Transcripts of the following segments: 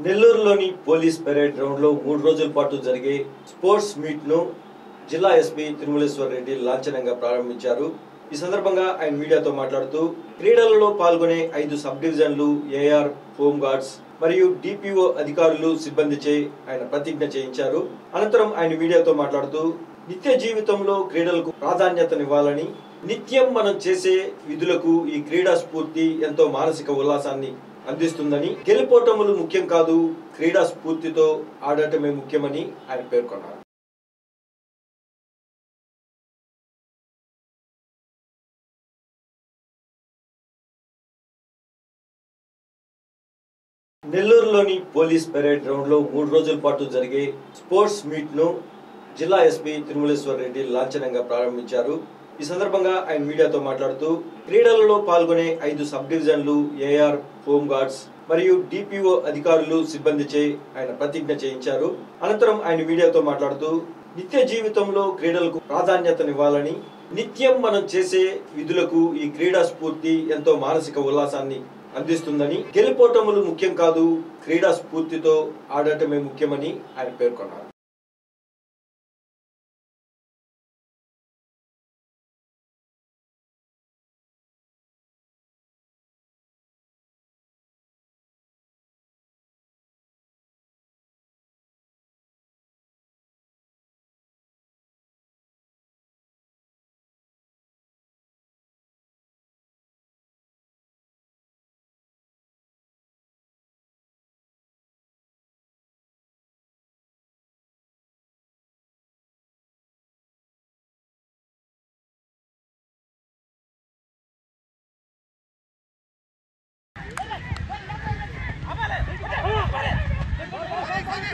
నెల్లూరులోని police parade ground లో 3 రోజుల పాటు జరిగే స్పోర్ట్స్ మీట్ ను జిల్లా ఎస్పీ తిరుమలేశ్వర్ రెడ్డి లాంఛనంగా ప్రారంభించారు. ఈ సందర్భంగా ఆయన మీడియాతో మాట్లాడుతూ క్రీడలలో పాల్గొనే 5 సబ్ డివిజన్లు ఏఆర్ హోమ్ గార్డ్స్ మరియు డిపిఓ అధికారులు సిబ్బందిచే ఆయన ప్రతిజ్ఞ చేయించారు. అనంతరం ఆయన మీడియాతో మాట్లాడుతూ నిత్య జీవితంలో క్రీడలకు ప్రాధాన్యతనివ్వాలని, నిత్యం మనం చేసే విధులకు ఈ క్రీడా స్ఫూర్తి ఎంతో మానసిక ఉల్లాసాన్ని అందిస్తుందని, గెలుపోటములు ముఖ్యం కాదు, క్రీడా స్ఫూర్తితో ఆడటమే ముఖ్యమని ఆయన పేర్కొన్నారు. నెల్లూరులోని పోలీస్ పెరేడ్ గ్రౌండ్ లో 3 రోజుల పాటు జరిగే స్పోర్ట్స్ మీట్ ను జిల్లా ఎస్పీ తిరుమలేశ్వర్ రెడ్డి లాంఛనంగా ప్రారంభించారు. ఈ సందర్భంగా ఆయన మీడియాతో మాట్లాడుతూ క్రీడలలో పాల్గొనే 5 సబ్ డివిజన్లు ఏఆర్ హోమ్ గార్డ్స్ మరియు డిపిఓ అధికారులు సిబ్బందిచే ఆయన ప్రతిజ్ఞ చేయించారు. అనంతరం ఆయన మీడియాతో మాట్లాడుతూ నిత్య జీవితంలో క్రీడలకు ప్రాధాన్యతనివ్వాలని, నిత్యం మనం చేసే విధులకు ఈ క్రీడా స్ఫూర్తి ఎంతో మానసిక ఉల్లాసాన్ని అందిస్తుందని, గెలుపోటములు ముఖ్యం కాదు, క్రీడా స్ఫూర్తితో ఆడటమే ముఖ్యమని ఆయన పేర్కొన్నారు.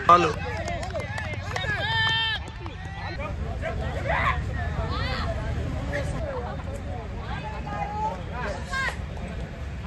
Halo.